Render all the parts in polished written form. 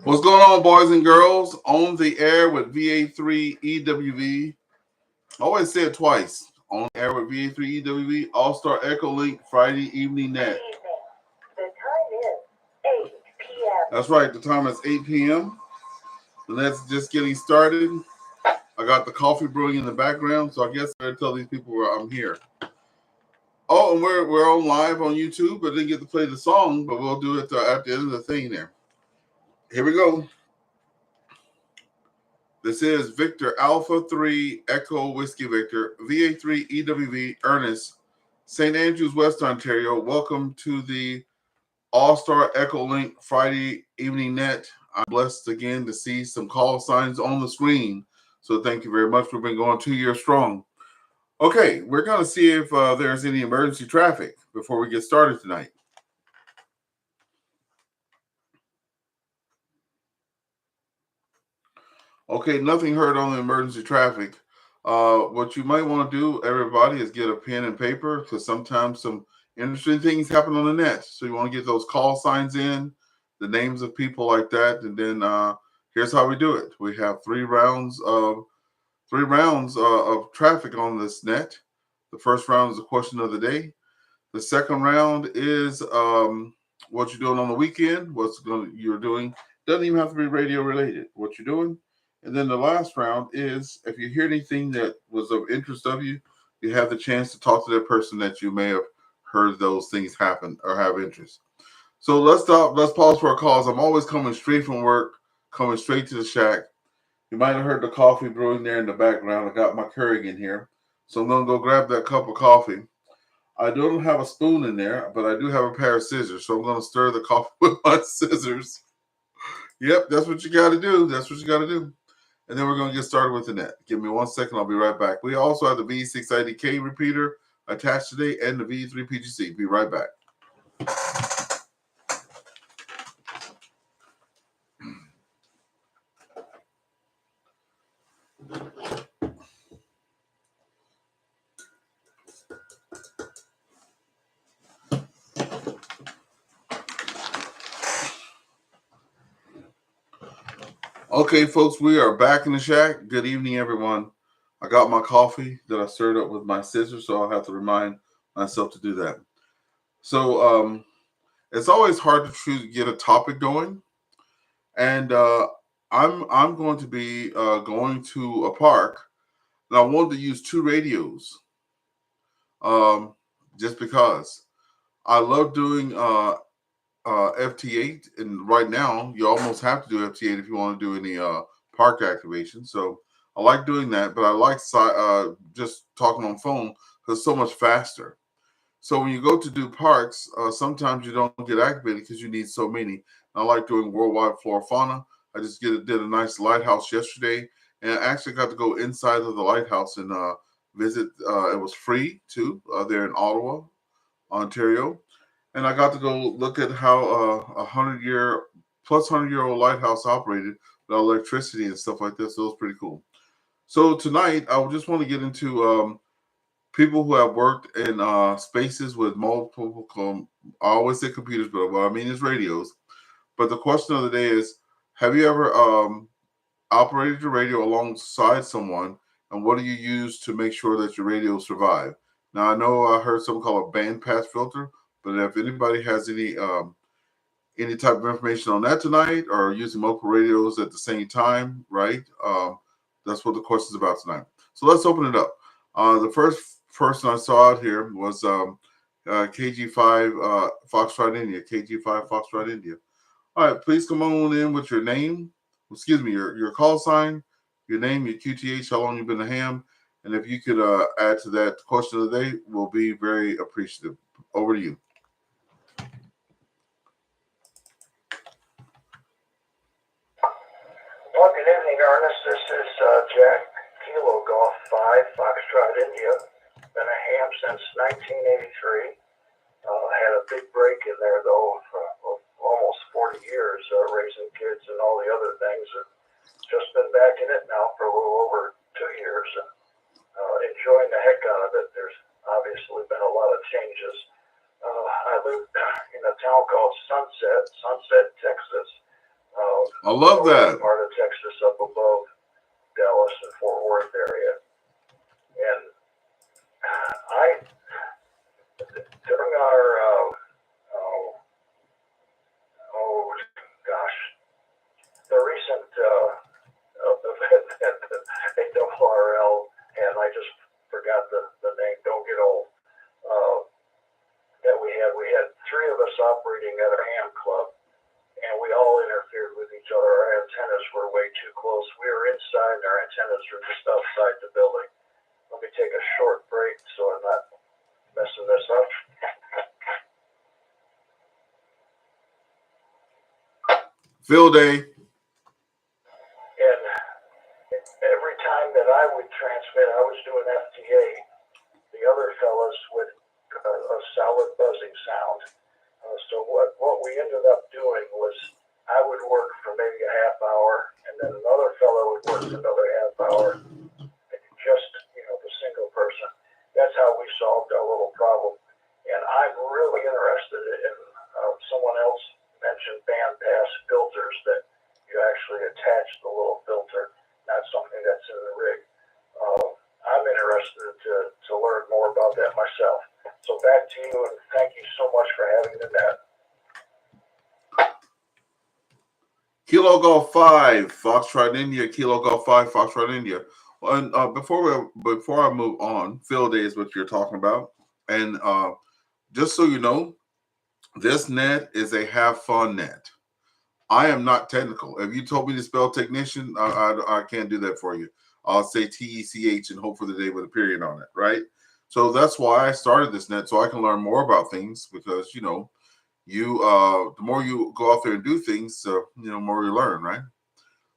What's going on, boys and girls? On the air with VA3EWV. I always say it twice. On the air with VA3EWV, AllStar EchoLink Friday evening net. The time is 8 p.m. That's right, the time is 8 p.m. And that's just getting started. I got the coffee brewing in the background, so I guess I better tell these people where I'm here. Oh, and we're on live on YouTube. I didn't get to play the song, but we'll do it at the end of the thing there. Here we go. This is Victor Alpha 3 Echo Whiskey Victor VA3EWV Ernest St. Andrews, West Ontario. Welcome to the All-Star Echo Link Friday evening net. I'm blessed again to see some call signs on the screen. So thank you very much. We've been going 2 years strong. Okay, we're going to see if there's any emergency traffic before we get started tonight. Okay, nothing heard on the emergency traffic. What you might want to do, everybody, is get a pen and paper because sometimes some interesting things happen on the net. So you want to get those call signs in, the names of people like that, and then here's how we do it. We have three rounds of traffic on this net. The first round is a question of the day. The second round is what you're doing on the weekend, you're doing. Doesn't even have to be radio related. What you're doing. And then the last round is if you hear anything that was of interest of you, you have the chance to talk to that person that you may have heard those things happen or have interest. So let's stop. Let's pause for our calls. I'm always coming straight from work, coming straight to the shack. You might have heard the coffee brewing there in the background. I got my Keurig in here. So I'm going to go grab that cup of coffee. I don't have a spoon in there, but I do have a pair of scissors. So I'm going to stir the coffee with my scissors. Yep, that's what you got to do. That's what you got to do. And then we're going to get started with the net. Give me 1 second. I'll be right back. We also have the V6IDK repeater attached today and the V3PGC. Be right back. Okay, folks, we are back in the shack. Good evening, everyone. I got my coffee that I stirred up with my scissors, so I'll have to remind myself to do that. So it's always hard to get a topic going, and I'm going to be going to a park, and I wanted to use two radios, just because I love doing FT8, and right now you almost have to do FT8 if you want to do any park activation. So I like doing that, but I like just talking on phone because it's so much faster. So when you go to do parks, sometimes you don't get activated because you need so many. I like doing worldwide flora fauna. I just did a nice lighthouse yesterday, and I actually got to go inside of the lighthouse and visit. It was free too, there in Ottawa, Ontario. And I got to go look at how a 100-year-old lighthouse operated with electricity and stuff like this. So it was pretty cool. So tonight, I just want to get into people who have worked in spaces with multiple, I always say computers, but what I mean is radios. But the question of the day is, have you ever operated your radio alongside someone, and what do you use to make sure that your radio survive? Now, I know I heard something called a bandpass filter, but if anybody has any type of information on that tonight, or using multiple radios at the same time, right? That's what the question is about tonight. So let's open it up. The first person I saw out here was KG5 Foxtrot India. KG5 Foxtrot India. All right, please come on in with your name. Excuse me, your call sign, your name, your QTH, how long you've been a ham, and if you could add to that question of the day, we'll be very appreciative. Over to you. Well, good evening, Ernest. This is Jack Kilo Golf 5 Foxtrot India. Been a ham since 1983. Had a big break in there, though, of almost 40 years, raising kids and all the other things. Just been back in it now for a little over 2 years, and enjoying the heck out of it. There's obviously been a lot of changes. I live in a town called Sunset, Texas. I love that. Part of Texas up above Dallas and Fort Worth area. And during our, the recent event at the ARRL, and I just forgot the name, don't get old, that we had three of us operating at a ham club, and we all interfered with each other. Our antennas were way too close. We were inside, and our antennas were just outside the building. Let me take a short break so I'm not messing this up. Field day. And every time that I would transmit, I was doing FTA. The other fellas would a solid buzzing sound. So what we ended up doing was I would work for maybe a half hour, and then another fellow would work another half hour. Just the single person. That's how we solved our little problem. And I'm really interested in someone else mentioned bandpass filters that you actually attach the little filter, not something that's in the rig. I'm interested to learn more about that myself. So back to you, and thank you so much for having the net. Kilo Golf 5, Foxtrot India, Kilo Golf 5, Foxtrot India. And before I move on, field day is what you're talking about. And just so you know, this net is a have fun net. I am not technical. If you told me to spell technician, I can't do that for you. I'll say TECH and hope for the day with a period on it, right? So that's why I started this net, so I can learn more about things, because the more you go out there and do things, the more you learn, right?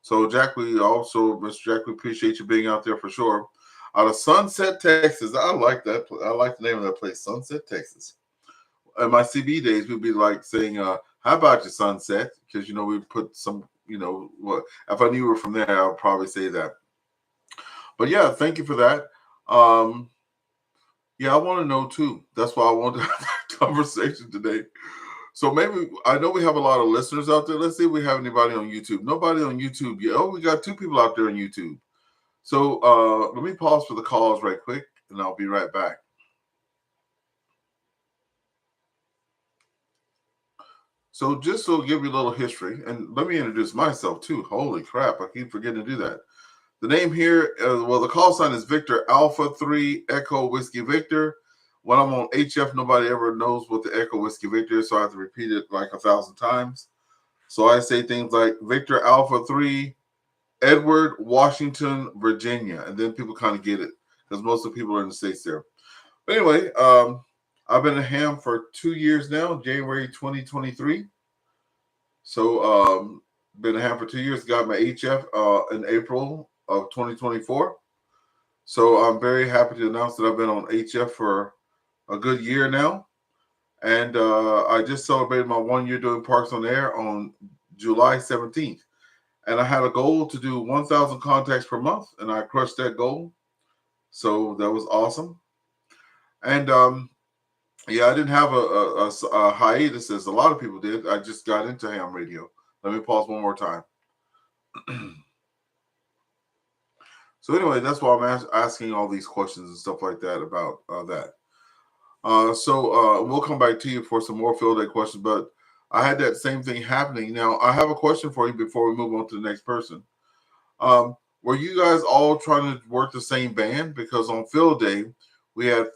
So Jack, Mr. Jack, we appreciate you being out there for sure. Out of Sunset, Texas. I like that. I like the name of that place, Sunset, Texas. In my CB days, we'd be like saying, how about you, Sunset? Because, we put some, what if I knew you were from there, I would probably say that. But yeah, thank you for that. Yeah, I want to know too. That's why I want to have that conversation today. So maybe, I know we have a lot of listeners out there. Let's see if we have anybody on YouTube. Nobody on YouTube yet. Oh, we got 2 people out there on YouTube. So let me pause for the calls right quick, and I'll be right back. So just to give you a little history, and let me introduce myself too. Holy crap, I keep forgetting to do that. The name here, the call sign is Victor Alpha 3 Echo Whiskey Victor. When I'm on HF, nobody ever knows what the Echo Whiskey Victor is, so I have to repeat it like 1,000 times. So I say things like Victor Alpha 3 Edward Washington, Virginia, and then people kind of get it, because most of the people are in the States there. But anyway, I've been a ham for 2 years now, January 2023. So been a ham for 2 years, got my HF in April of 2024. So I'm very happy to announce that I've been on HF for a good year now. And I just celebrated my 1 year doing Parks on Air on July 17th. And I had a goal to do 1,000 contacts per month, and I crushed that goal. So that was awesome. And yeah, I didn't have a hiatus as a lot of people did. I just got into ham radio. Let me pause one more time. So anyway, that's why I'm asking all these questions and stuff like that about that. So we'll come back to you for some more field day questions, but I had that same thing happening. Now, I have a question for you before we move on to the next person. Were you guys all trying to work the same band? Because on field day, we had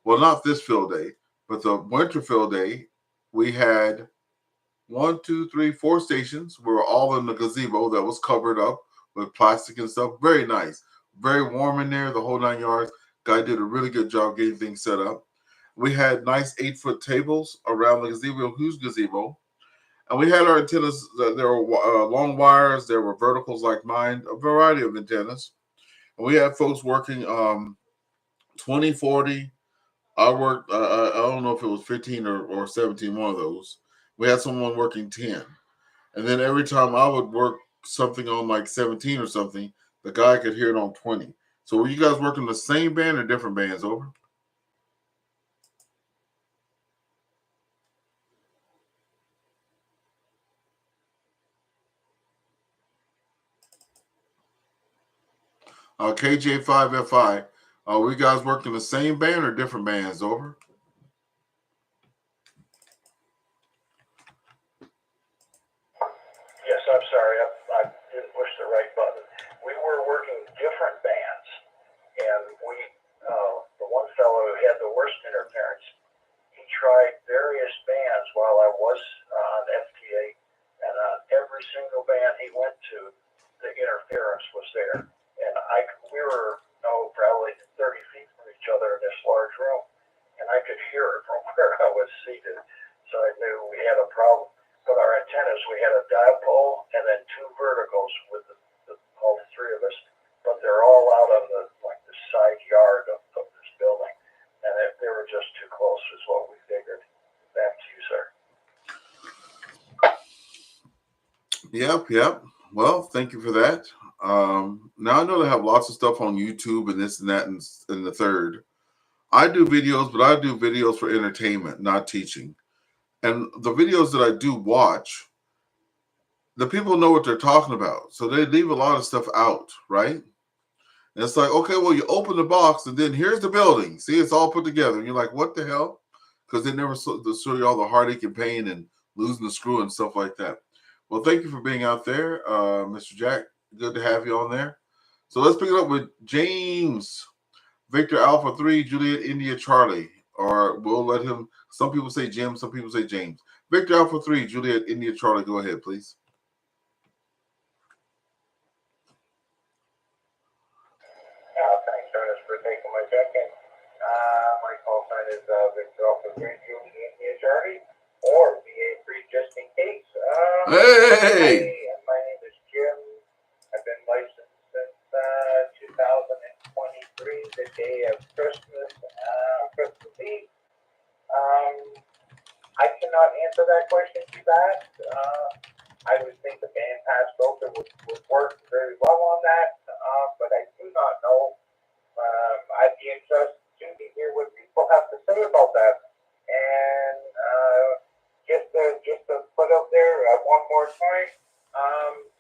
well, not this field day, but the winter field day, we had 1, 2, 3, 4 stations. We were all in the gazebo that was covered up with plastic and stuff. Very nice. Very warm in there, the whole 9 yards. Guy did a really good job getting things set up. We had nice 8-foot tables around the gazebo, huge gazebo. And we had our antennas. There were long wires. There were verticals like mine, a variety of antennas. And we had folks working 20, 40. I worked, I don't know if it was 15 or 17, one of those. We had someone working 10. And then every time I would work something on like 17 or something, the guy could hear it on 20. So were you guys working the same band or different bands? Over? KJ5FI. We guys working the same band or different bands? Over. Yes, I'm sorry. I didn't push the right button. We were working different bands, and the one fellow who had the worst interference, he tried various bands while I was on FTA, and on every single band he went to, the interference was there. And we were probably 30 feet from each other in this large room, and I could hear it from where I was seated, so I knew we had a problem. But our antennas, we had a dipole and then two verticals with all three of us, but they're all out on the side yard of this building, and they were just too close, is what we figured. Back to you, sir. Yep. Well, thank you for that. Now I know they have lots of stuff on YouTube and this and that and the third. I do videos, but I do videos for entertainment, not teaching. And the videos that I do watch, the people know what they're talking about. So they leave a lot of stuff out, right? And it's like, okay, well, you open the box and then here's the building. See, it's all put together. And you're like, what the hell? Because they never show you all the heartache and pain and losing the screw and stuff like that. Well, thank you for being out there, Mr. Jack. Good to have you on there. So let's pick it up with James. Victor Alpha 3, Juliet India Charlie. Or we'll let him, some people say Jim, some people say James. Victor Alpha 3, Juliet India Charlie. Go ahead, please. Thanks, Ernest, for taking my second. My call sign is Victor Alpha 3, Juliet India Charlie, or VA3 just in case. Hey! My name is Jim. I've been licensed since 2023, the day of Christmas Eve. I cannot answer that question too fast. I would think the band pass filter would work very well on that, but I do not know. I'd be interested to hear what people have to say about that. And just to put up there one more time,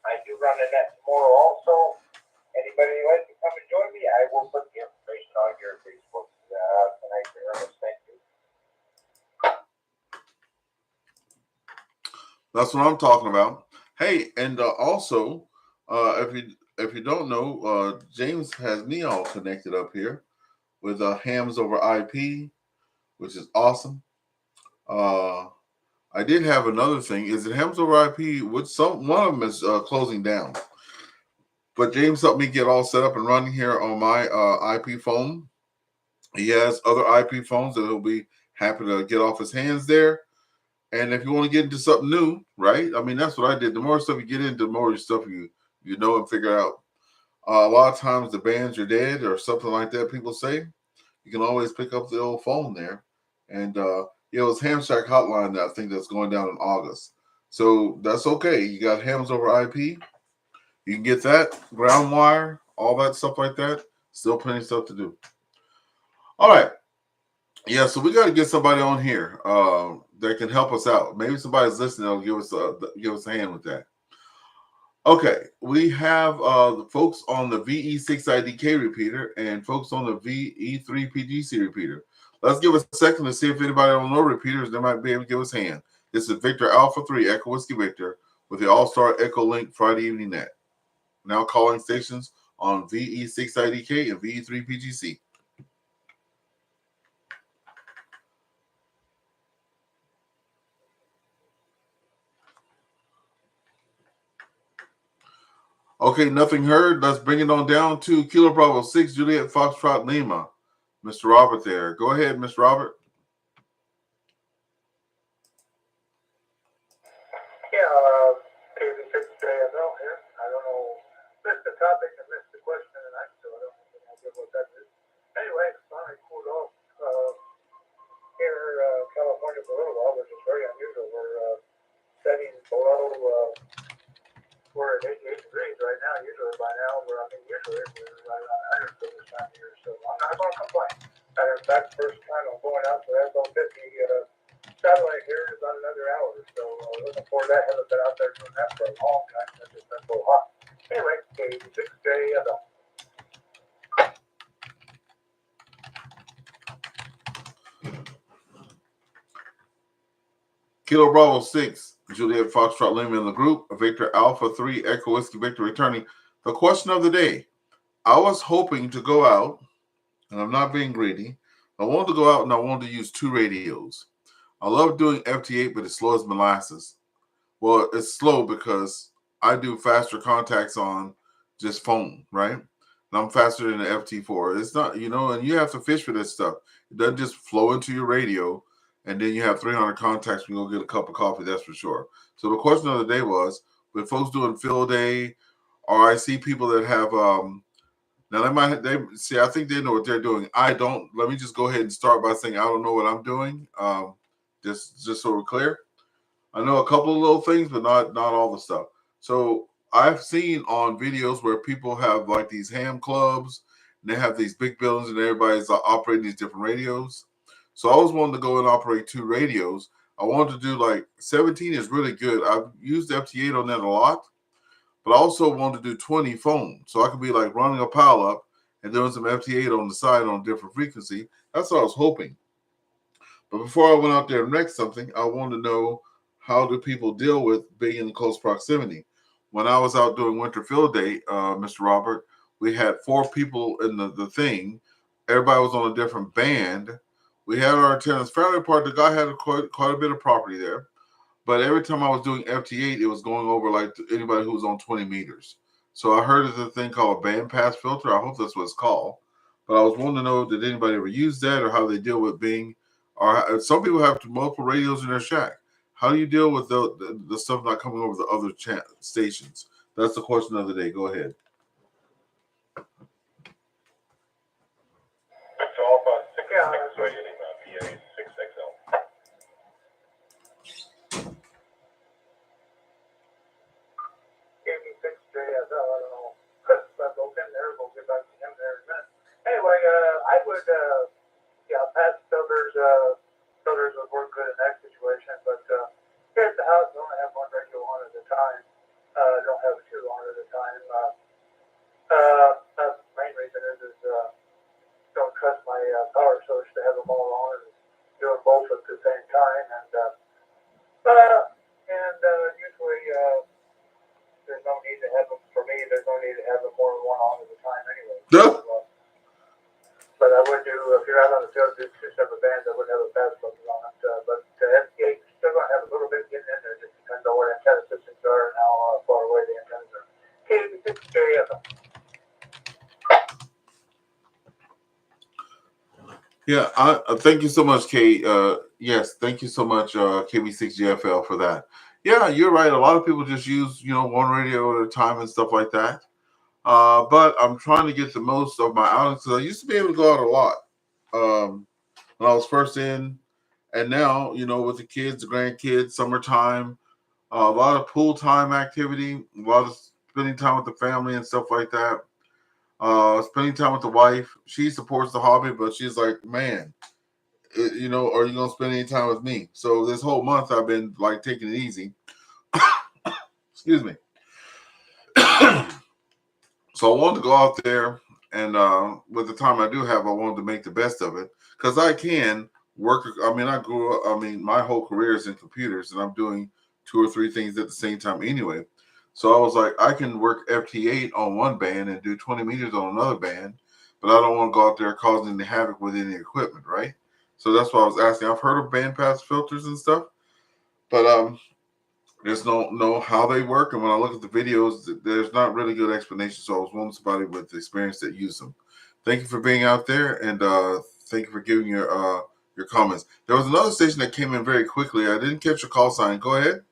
I do run a net tomorrow also. Anybody who wants to come and join me, I will put the information on your Facebook tonight. Thank you. That's what I'm talking about. Hey, and also, if you don't know, James has me all connected up here with hams over IP, which is awesome. I did have another thing. Is it hams over IP? Which one of them is closing down. But James helped me get all set up and running here on my IP phone. He has other IP phones that he'll be happy to get off his hands there. And if you want to get into something new, right? I mean, that's what I did. The more stuff you get into, the more stuff you know and figure out. A lot of times the bands are dead or something like that, people say. You can always pick up the old phone there. And it's Hamshack Hotline that I think that's going down in August. So that's okay. You got hams over IP. You can get that, ground wire, all that stuff like that. Still plenty of stuff to do. All right. Yeah, so we got to get somebody on here that can help us out. Maybe somebody's listening that'll give us a hand with that. Okay, we have the folks on the VE6IDK repeater and folks on the VE3PGC repeater. Let's give a second to see if anybody on no repeaters they might be able to give us a hand. This is Victor Alpha 3 Echo Whiskey Victor with the AllStar EchoLink Friday Evening Net. Now calling stations on VE6IDK and VE3PGC. Okay, nothing heard. Let's bring it on down to Kilo Bravo 6, Juliet Foxtrot Lima. Mr. Robert there. Go ahead, Mr. Robert. Yeah, KB6JFL here. I don't know. Missed the topic and missed the question tonight, so I don't have any idea what that is. Anyway, it's finally cooled off here in California for a little while, which is very unusual. We're setting below, we're at 88 degrees right now. Usually by now, we're right around 100 for this time of year, so I'm not going to complain. Matter of fact, first time I'm going out to that 50 satellite here in about another hour, so looking forward to that. Haven't been out there doing that for a long time. It's just been so hot. Anyway, 6J. Kilo Bravo 6, Juliet Foxtrot Lima in the group, Victor Alpha 3, Echo Whiskey Victor returning. The question of the day. I was hoping to go out, and I'm not being greedy. I wanted to go out and I wanted to use 2 radios. I love doing FT8, but it's slow as molasses. Well, it's slow because I do faster contacts on just phone, right? And I'm faster than the FT4. It's not, and you have to fish for this stuff. It doesn't just flow into your radio, and then you have 300 contacts when you go get a cup of coffee, that's for sure. So the question of the day was, with folks doing field day, or I see people that have, now they see, I think they know what they're doing. I don't. Let me just go ahead and start by saying I don't know what I'm doing. Just so we're clear. I know a couple of little things, but not all the stuff. So I've seen on videos where people have like these ham clubs, and they have these big buildings, and everybody's operating these different radios. So I was wanting to go and operate 2 radios. I wanted to do like 17 is really good. I've used FT8 on that a lot, but I also wanted to do 20 phone. So I could be like running a pile up and doing some FT8 on the side on a different frequency. That's what I was hoping. But before I went out there and wrecked something, I wanted to know, how do people deal with being in close proximity? When I was out doing winter field day, Mr. Robert, we had 4 people in the thing. Everybody was on a different band. We had our antennas fairly apart. The guy had quite a bit of property there. But every time I was doing FT8, it was going over like anybody who was on 20 meters. So I heard of a thing called a bandpass filter. I hope that's what it's called. But I was wanting to know, did anybody ever use that, or how they deal with being, or some people have multiple radios in their shack. How do you deal with the stuff not coming over the other stations? That's the question of the day. Go ahead. So Alpha 66 waiting VA3EWV-L. KB6JSL, I don't know. But we'll get there. We'll get back to him there in a minute. Anyway, I would, pass filters. Filters would work good in that situation. But here at the house, I only have 1 radio on at a time. I don't have 2 on at a time. The main reason is don't trust my power source to have them all on and do them both at the same time. And usually there's no need to have them, for me, there's no need to have them more than 1 on at a time anyway. No. But I would do, if you're out on the field, do 2 separate bands, I would have a fast filter on it. But FT8, still going to have a little bit getting in there, just depends on where antenna systems are and how far away the antennas are. KB6JSL. Yeah, thank you so much, Kate. Yes, thank you so much, KB6GFL, for that. Yeah, you're right. A lot of people just use, 1 radio at a time and stuff like that. But I'm trying to get the most of my outings. I used to be able to go out a lot when I was first in, and now, with the kids, the grandkids, summertime, a lot of pool time activity, a lot of spending time with the family and stuff like that. Spending time with the wife. She supports the hobby, but she's like, man, are you gonna spend any time with me? So this whole month I've been like taking it easy. Excuse me. So I wanted to go out there, and with the time I do have, I wanted to make the best of it, because I can work. I mean, I grew up. I mean, my whole career is in computers, and I'm doing 2 or 3 things at the same time anyway. So I was like, I can work FT8 on 1 band and do 20 meters on another band, but I don't want to go out there causing any havoc with any equipment, right? So that's why I was asking. I've heard of bandpass filters and stuff, but there's no know how they work. And when I look at the videos, there's not really good explanation. So I was wanting somebody with experience that use them. Thank you for being out there, and thank you for giving your comments. There was another station that came in very quickly. I didn't catch your call sign. Go ahead.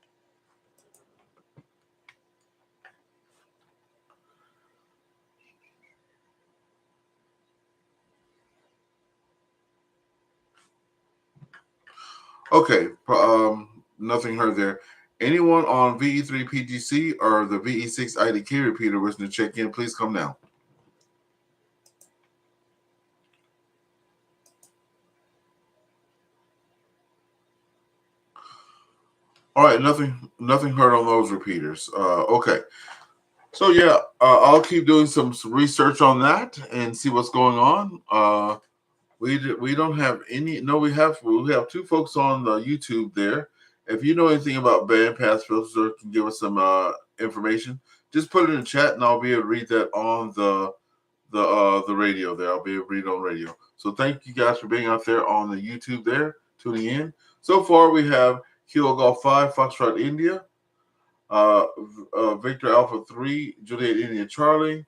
Okay, nothing heard there. Anyone on VE3PGC or the VE6 IDK repeater wishing to check in, please come now. All right, nothing heard on those repeaters. Okay, so yeah, I'll keep doing some research on that and see what's going on. We don't have any. No, we have 2 folks on the YouTube there, If you know anything about bandpass filters or can give us some information, just put it in the chat and I'll be able to read that on the radio there. I'll be able to read it on radio. So thank you guys for being out there on the YouTube there, tuning in. So far we have Kilo Golf 5, Foxtrot India, Victor Alpha 3, Juliet India Charlie,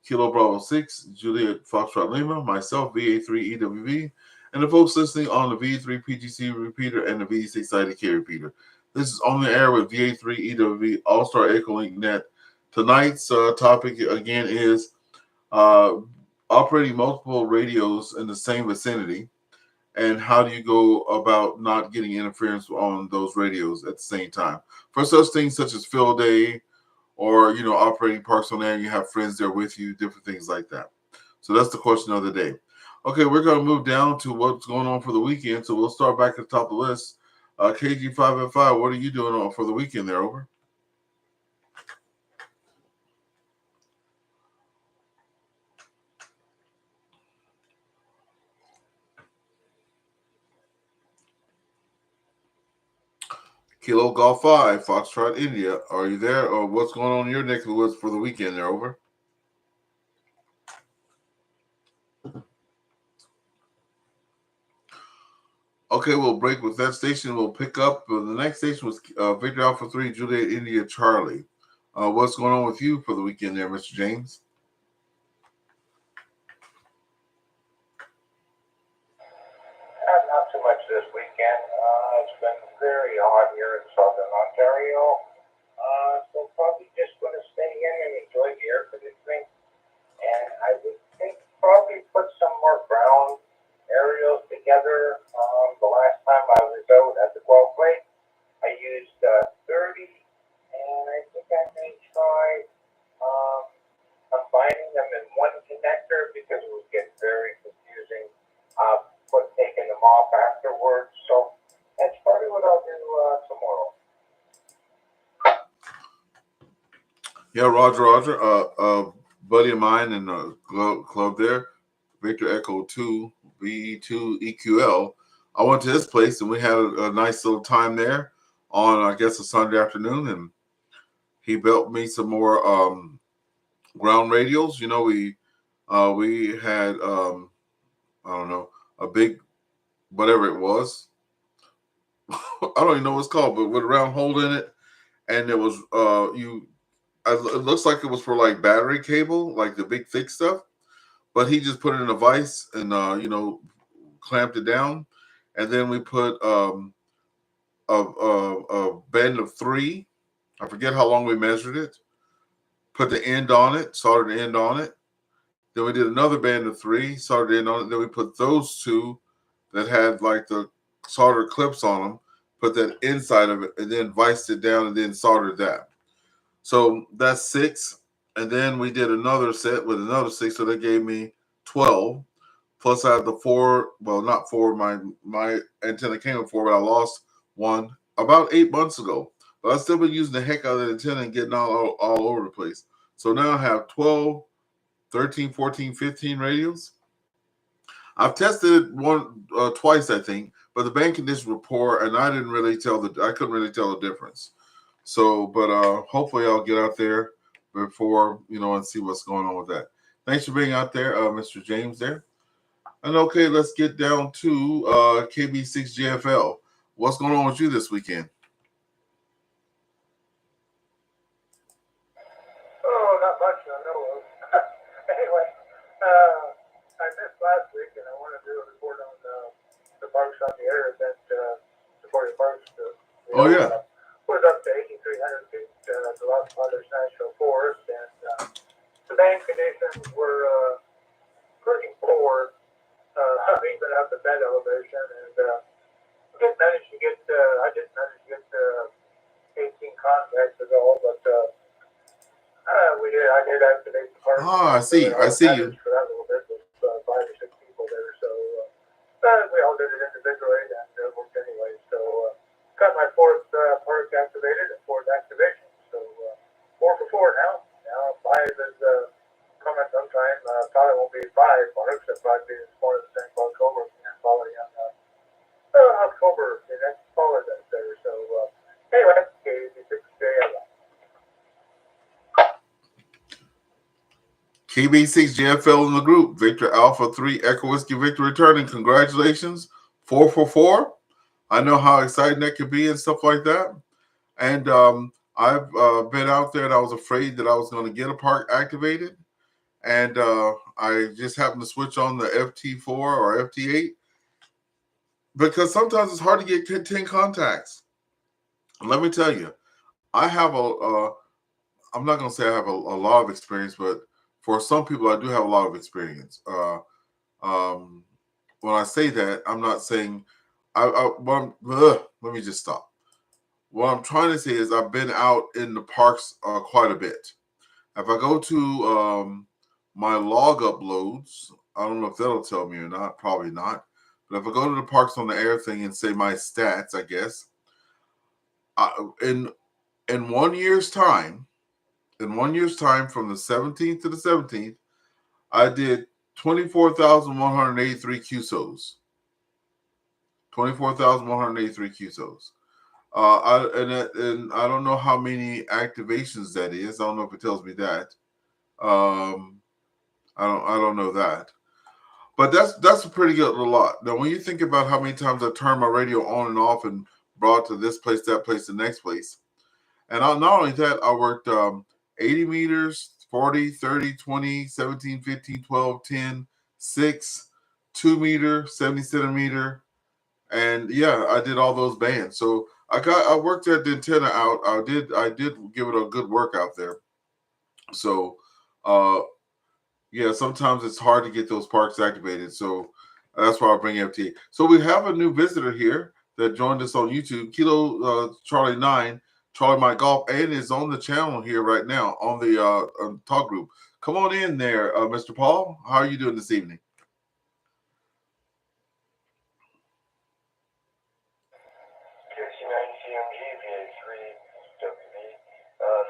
Kilo Bravo 6, Juliet Foxtrot Lima, myself, VA3EWV, and the folks listening on the VA3 PGC repeater and the VA6 IDK repeater. This is on the air with VA3EWV AllStar EchoLink Net. Tonight's topic again is operating multiple radios in the same vicinity, and how do you go about not getting interference on those radios at the same time? For such things such as field day, or operating parks on air, you have friends there with you, different things like that. So that's the question of the day. Okay, we're going to move down to what's going on for the weekend. So we'll start back at the top of the list. KG5F5, what are you doing for the weekend there? Over. Kilo Golf 5, Foxtrot India, are you there? Or what's going on in your neck of the woods for the weekend there? Over. Okay, we'll break with that station. We'll pick up. The next station was Victor Alpha 3, Juliet India Charlie. What's going on with you for the weekend there, Mr. James? Not too much this weekend. It's been very hot here in southern Ontario. So probably just going to stay in and enjoy the air conditioning. And I would think probably put some more ground aerials together. The last time I was out at the Guelph Lake, I used 30, and I think I may try combining them in one connector because it would get very confusing. Taking them off afterwards. So that's probably what I'll do tomorrow. Yeah, Roger. A buddy of mine in the club there, Victor Echo 2, VE2EQL. I went to his place and we had a nice little time there on, I guess, a Sunday afternoon, and he built me some more ground radios. We had I don't know, a big whatever it was. I don't even know what it's called, but with a round hole in it, and it was it looks like it was for like battery cable, like the big thick stuff. But he just put it in a vise and clamped it down, and then we put a band of 3. I forget how long we measured it. Put the end on it, soldered the end on it. Then we did another band of 3, soldered the end on it. Then we put those 2 that had like the solder clips on them, put that inside of it, and then viced it down and then soldered that. So that's 6. And then we did another set with another 6. So that gave me 12. Plus I had the 4, well, not 4, my antenna came with 4, but I lost one about 8 months ago. But I've still been using the heck out of the antenna and getting all over the place. So now I have 12, 13, 14, 15 radios. I've tested it twice, I think, but the band conditions were poor, and I couldn't really tell the difference. So, but hopefully I'll get out there before, and see what's going on with that. Thanks for being out there, Mr. James there. And okay, let's get down to KB6JFL. What's going on with you this weekend? Oh, not much, I know of. Anyway, I missed last week, and I want to do a report on the Parks on the Air event, supporting parks. Oh, yeah. Was up to 8,300 feet to Los Padres National Forest, and the bank conditions were pretty poor, even at the bed elevation, and I didn't manage to get 18 contacts at all, but I did activate the park. I see you. For that little bit with 5 or 6 people there, so we all did it individually, and it worked anyway. So got my 4th park activated and 4th activation. So 4 for 4 now. Now 5 is coming sometime. Probably won't be 5 parks. It'll probably be as far as October. Probably on October the next fall event there. So Anyway, KB6JL. KB6JFL in the group. Victor Alpha 3 Echo Whiskey Victor returning. Congratulations. 444. I know how exciting that could be and stuff like that. And I've been out there and I was afraid that I was going to get a park activated. And I just happened to switch on the FT4 or FT8 because sometimes it's hard to get 10 contacts. Let me tell you, I have I'm not going to say I have a lot of experience, but for some people, I do have a lot of experience. When I say that, I'm not saying let me just stop. What I'm trying to say is I've been out in the parks quite a bit. If I go to my log uploads, I don't know if that'll tell me or not, probably not. But if I go to the parks on the air thing and say my stats, I guess, in 1 year's time, from the 17th to the 17th, I did 24,183 QSOs. 24,183 QSOs. And I don't know how many activations that is. I don't know if it tells me that. I don't know that. But that's a pretty good lot. Now, when you think about how many times I turned my radio on and off and brought to this place, that place, the next place, and not only that, I worked 80 meters, 40, 30, 20, 17, 15, 12, 10, 6, 2 meter, 70 centimeter. And yeah, I did all those bands. So I worked that antenna out. I did give it a good workout there. So yeah, sometimes it's hard to get those parks activated. So that's why I bring FT. So we have a new visitor here that joined us on YouTube, Kilo Charlie 9, Charlie Mike Golf, and is on the channel here right now on the talk group. Come on in there, Mr. Paul. How are you doing this evening? KC9CMG, VA3EWV.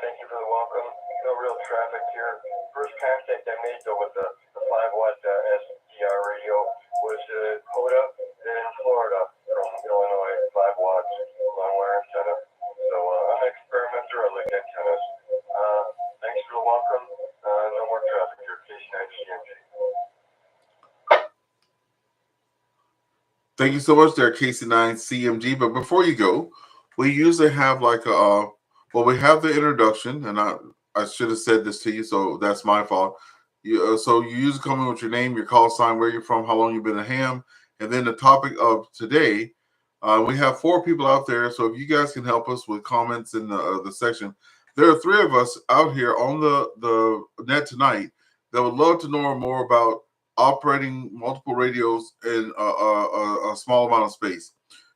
Thank you for the welcome. No real traffic here. First contact I made though with the 5-watt SDR radio was Coda in Florida from Illinois, 5 watts, long wire antenna. So I'm an experimenter. I like antennas. Thanks for the welcome. No more traffic here. KC9CMG. Thank you so much there, KC9CMG. But before you go, we usually have like we have the introduction, and I should have said this to you, so that's my fault. So you usually come in with your name, your call sign, where you're from, how long you've been a ham, and then the topic of today. We have 4 people out there, so if you guys can help us with comments in the section. There are 3 of us out here on the net tonight that would love to know more about operating multiple radios in a small amount of space.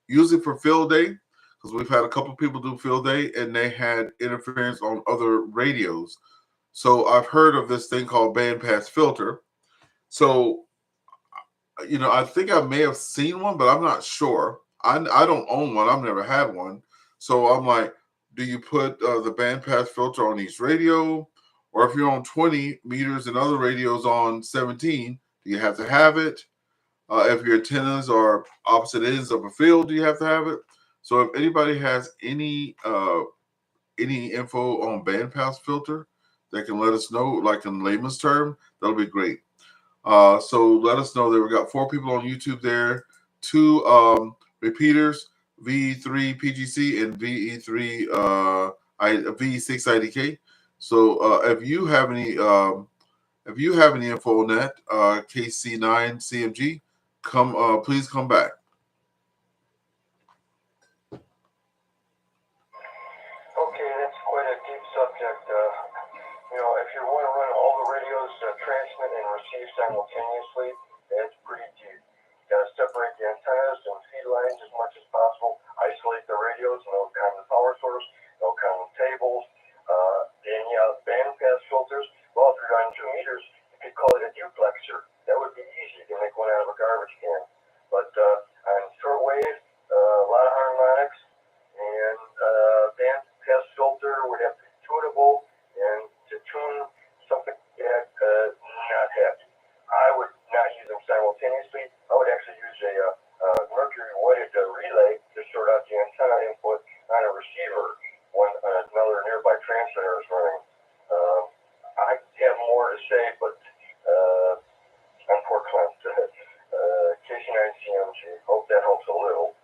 Usually for field day, because we've had a couple people do field day and they had interference on other radios. So I've heard of this thing called bandpass filter. So, I think I may have seen one, but I'm not sure. I don't own one. I've never had one. So I'm like, do you put the bandpass filter on each radio? Or if you're on 20 meters and other radios on 17, do you have to have it? If your antennas are opposite ends of a field, do you have to have it? So if anybody has any info on bandpass filter, they can let us know, like in layman's term, that'll be great. So let us know that we got 4 people on YouTube there, 2 repeaters, VE3 PGC and VE6 IDK. So if you have any info on that, KC9 CMG, please come back. Okay, that's quite a deep subject. If you want to run all the radios, transmit and receive simultaneously, that's pretty deep. You got to separate the antennas and feed lines as much as possible, isolate the radios, no common power source, no common tables, and bandpass filters. Well, if you're on 2 meters, you could call it a duplexer. That would be easy. You can make one out of a garbage can. But on shortwave, a lot of harmonics, and bandpass filter would have to be tunable, and to tune something that not happy. I would not use them simultaneously. I would actually use a mercury weighted relay to sort out the antenna input on a receiver transmitter is running. I have more to say, but I'm poor Clint. KC9CMG. Hope that helps a little.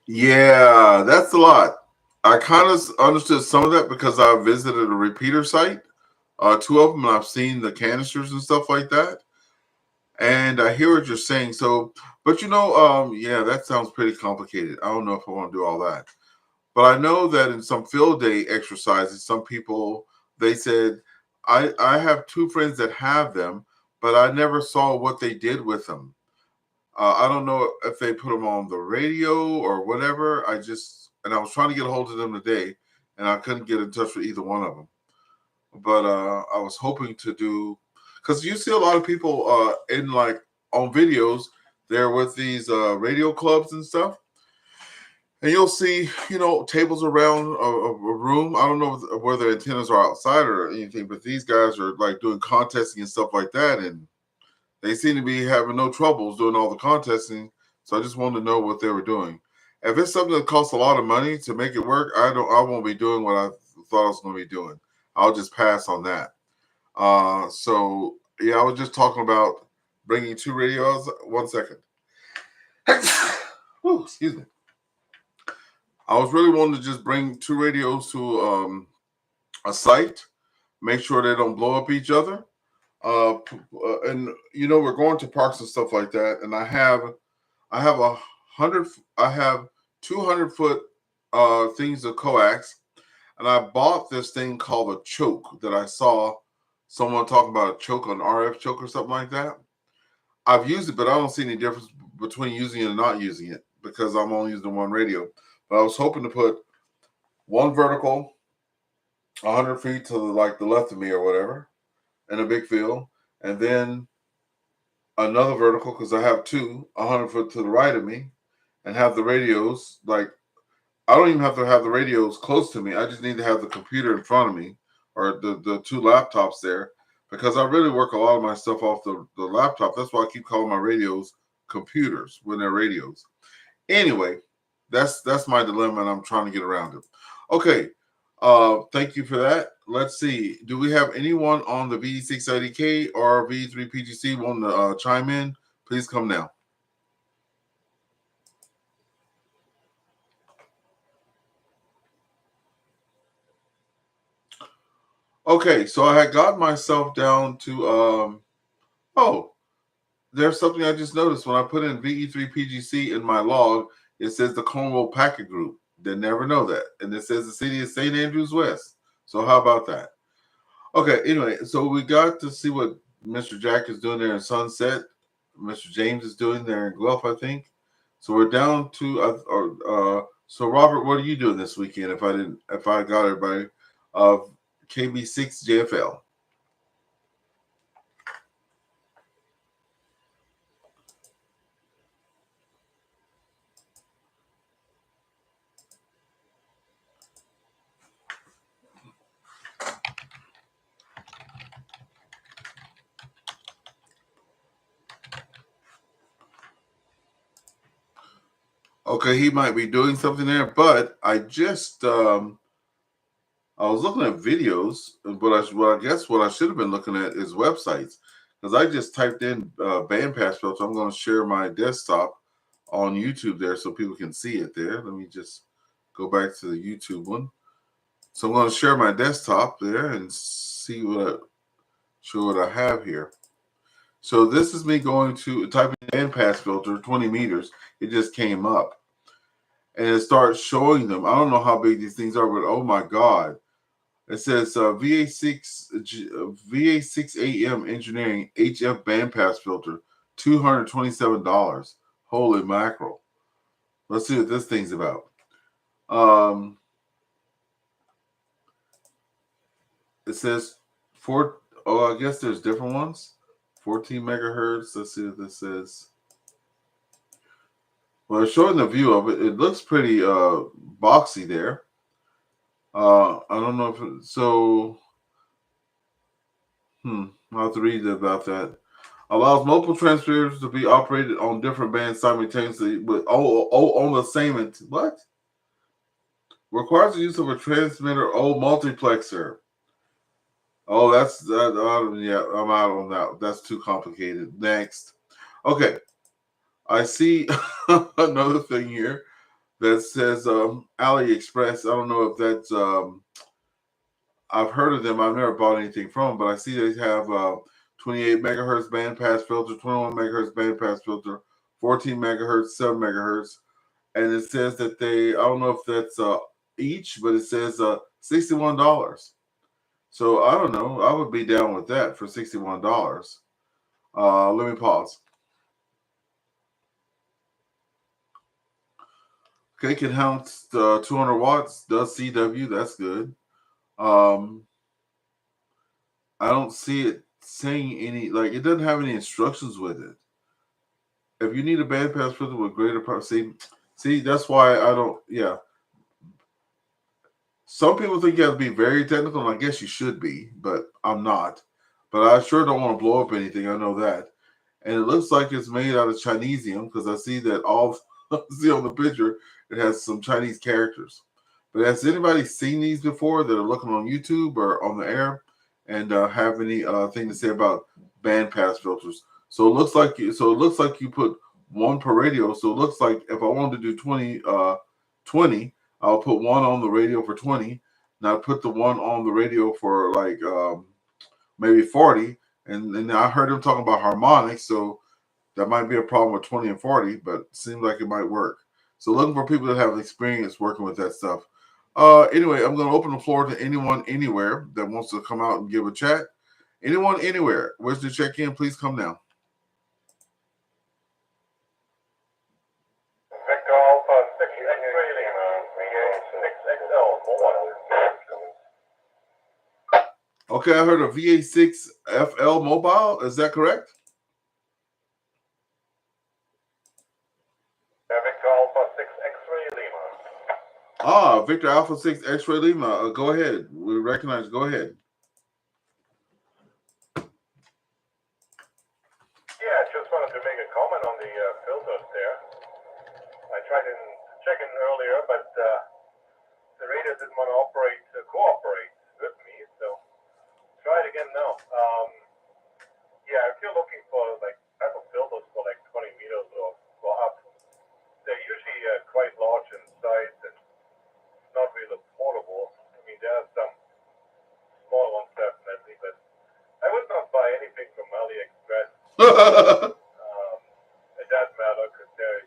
Yeah, that's a lot. I kind of understood some of that because I visited a repeater site, two of them, and I've seen the canisters and stuff like that. And I hear what you're saying. So, but yeah, that sounds pretty complicated. I don't know if I want to do all that. But I know that in some field day exercises, some people, they said, I have two friends that have them, but I never saw what they did with them. I don't know if they put them on the radio or whatever. And I was trying to get a hold of them today, and I couldn't get in touch with either one of them. But I was hoping to do, because you see a lot of people in like on videos, they're with these radio clubs and stuff. And you'll see, tables around a room. I don't know where the antennas are outside or anything, but these guys are like doing contesting and stuff like that. And they seem to be having no troubles doing all the contesting. So I just wanted to know what they were doing. If it's something that costs a lot of money to make it work, I won't be doing what I thought I was going to be doing. I'll just pass on that. So yeah, I was just talking about bringing two radios. 1 second. Ooh, excuse me. I was really wanting to just bring two radios to a site, make sure they don't blow up each other. And we're going to parks and stuff like that. And I have 200-foot things of coax, and I bought this thing called a choke that I saw someone talking about, a choke, an RF choke or something like that. I've used it, but I don't see any difference between using it and not using it because I'm only using one radio. But I was hoping to put one vertical 100 feet to the left of me or whatever in a big field, and then another vertical, because I have two 100 foot to the right of me, and have the radios I don't even have to have the radios close to me. I just need to have the computer in front of me or the two laptops there, because I really work a lot of my stuff off the laptop. That's why I keep calling my radios computers when they're radios. Anyway, that's my dilemma, and I'm trying to get around it. Okay. Thank you for that. Let's see. Do we have anyone on the VE680K or VE3PGC want to chime in? Please come now. Okay, so I had got myself down to there's something I just noticed when I put in VE3PGC in my log. It says the Cornwall Packet Group. Didn't never know that, and it says the city of St. Andrews West. So how about that? Okay, anyway, so we got to see what Mr. Jack is doing there in Sunset. Mr. James is doing there in Guelph, I think. So we're down to so Robert, what are you doing this weekend? If I got everybody of KB6 JFL. Okay, he might be doing something there, but I just I was looking at videos, but I guess what I should have been looking at is websites, because I just typed in bandpass filter. I'm going to share my desktop on YouTube there so people can see it there. Let me just go back to the YouTube one. So I'm going to share my desktop there and see show what I have here. So this is me going to type in bandpass filter 20 meters. It just came up. And it starts showing them. I don't know how big these things are, but oh my God. It says VA6AM Engineering HF bandpass filter, $227. Holy mackerel. Let's see what this thing's about. It says I guess there's different ones. 14 megahertz. Let's see what this says. Well, it's showing the view of it. It looks pretty boxy there. I don't know if so. I'll have to read about that. Allows multiple transmitters to be operated on different bands simultaneously, but on the same what? Requires the use of a transmitter. Oh, multiplexer. Oh, that's that. Yeah, I'm out on that. That's too complicated. Next. Okay, I see another thing here that says AliExpress. I don't know if that's I've heard of them. I've never bought anything from them, but I see they have 28 megahertz bandpass filter, 21 megahertz bandpass filter, 14 megahertz, 7 megahertz, and it says that they. I don't know if that's each, but it says $61. So I don't know. I would be down with that for $61. Let me pause. Okay, can handle 200 watts. Does CW? That's good. I don't see it saying any, like, it doesn't have any instructions with it. If you need a bandpass filter with greater power, see, that's why I don't. Yeah, some people think you have to be very technical, and I guess you should be, but I'm not. But I sure don't want to blow up anything. I know that. And it looks like it's made out of Chinesium because I see that all see on the picture it has some Chinese characters. But has anybody seen these before that are looking on YouTube or on the air and have any thing to say about bandpass filters? So it looks like you put one per radio. So it looks like if I wanted to do 20, I'll put one on the radio for 20. Now put the one on the radio for like maybe 40. And I heard him talking about harmonics, so that might be a problem with 20 and 40, but it seems like it might work. So looking for people that have experience working with that stuff. Anyway, I'm going to open the floor to anyone anywhere that wants to come out and give a chat. Anyone anywhere wish to check in, please come now. Victor Alpha 6 X-ray Lima, VA6XL. Okay, I heard a VA3EWV-L mobile. Is that correct? Victor Alpha 6 X-ray Lima. Victor Alpha 6 X-ray Lima. Go ahead. We recognize. Go ahead. Yeah, I just wanted to make a comment on the filters there. I tried to check in earlier, but the radio didn't want to cooperate with me, so try it again now. Yeah, if you're looking for like type of filters for like 20 meters or up, they're usually quite large in size and not really portable. I mean, there are some small ones definitely, but I would not buy anything from AliExpress. It doesn't matter because they're,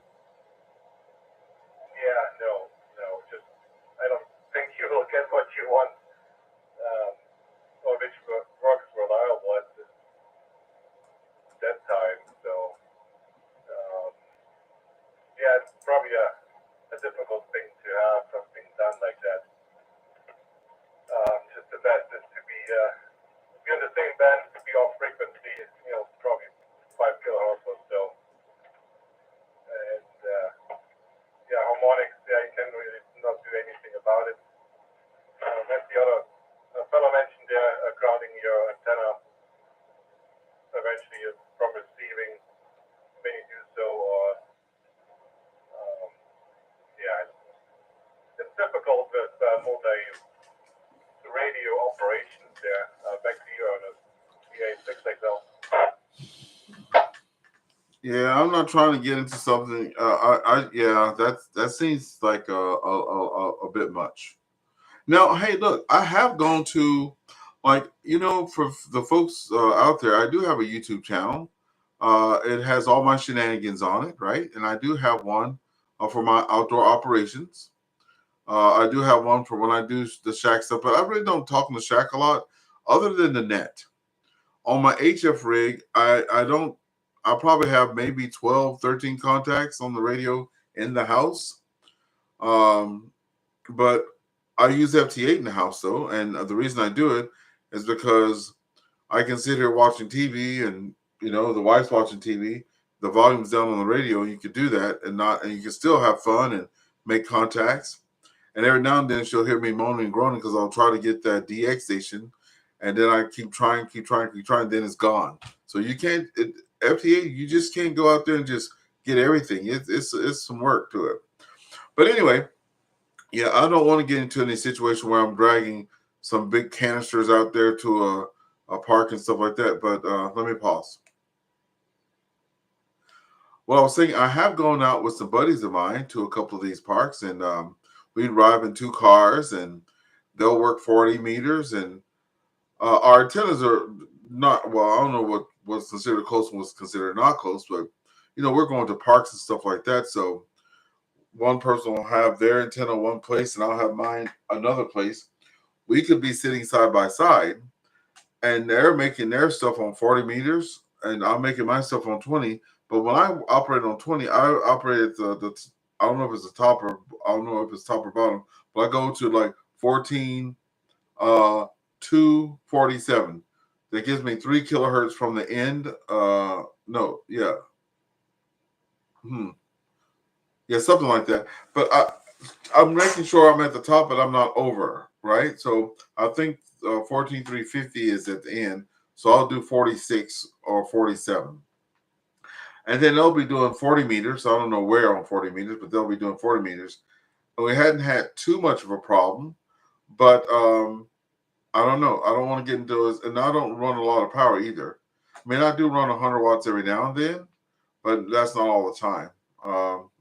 just I don't think you will get what you want, or which works reliable at that time. So, yeah, it's probably a difficult thing to have something done like that. Just the best is to be in the same band, to be off frequency, probably 5 kilohertz or so. And harmonics, you can really not do anything about it. As the other fellow mentioned there, grounding your antenna eventually from receiving when you do so, or it's difficult with multi-radio operations there. Back to you on a VA6XL. Yeah, I'm not trying to get into something. That seems like a bit much. Now, hey, look, I have gone to, for the folks out there, I do have a YouTube channel. It has all my shenanigans on it, right? And I do have one for my outdoor operations. I do have one for when I do the shack stuff, but I really don't talk in the shack a lot, other than the net. On my HF rig, I probably have maybe 12, 13 contacts on the radio in the house. But I use FT8 in the house, though. And the reason I do it is because I can sit here watching TV and, the wife's watching TV. The volume's down on the radio. You could do that and you can still have fun and make contacts. And every now and then she'll hear me moaning and groaning because I'll try to get that DX station. And then I keep trying, then it's gone. So you can't, FT8, you just can't go out there and just get everything. It's some work to it. But anyway, Yeah, I don't want to get into any situation where I'm dragging some big canisters out there to a park and stuff like that. But let me pause. Well, I was saying I have gone out with some buddies of mine to a couple of these parks, and we drive in two cars, and they'll work 40 meters, and our antennas are not well. I don't know what was considered close and was considered not close, but we're going to parks and stuff like that. So one person will have their antenna one place, and I'll have mine another place. We could be sitting side by side, and they're making their stuff on 40 meters, and I'm making my stuff on 20. But when I operate on 20, I operate at the I don't know if it's the top or I don't know if it's top or bottom, but I go to like 14 247. That gives me 3 kilohertz from the end. No, yeah. Yeah, something like that. But I'm making sure I'm at the top, but I'm not over, right? So I think 14350 is at the end. So I'll do 46 or 47. And then they'll be doing 40 meters. I don't know where on 40 meters, but they'll be doing 40 meters. And we hadn't had too much of a problem, but I don't know. I don't want to get into it. And I don't run a lot of power either. I mean, I do run 100 watts every now and then, but that's not all the time.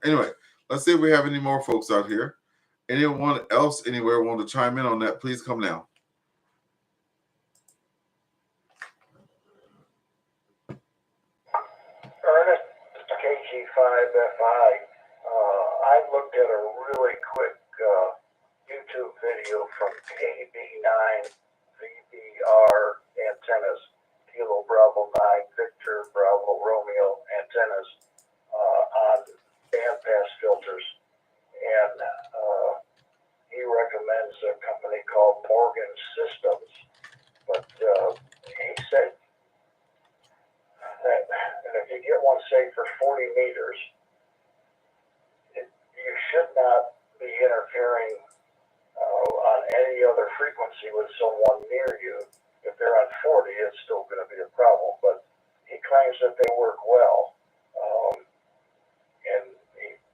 Anyway, let's see if we have any more folks out here. Anyone else anywhere want to chime in on that? Please come now. Ernest, KG5FI. I looked at a really quick YouTube video from KB9VBR antennas, Kilo Bravo 9, Victor Bravo Romeo antennas on bandpass filters. And he recommends a company called Morgan Systems. But he said that if you get one, say, for 40 meters, you should not be interfering on any other frequency with someone near you. If they're on 40, it's still going to be a problem. But he claims that they work well. And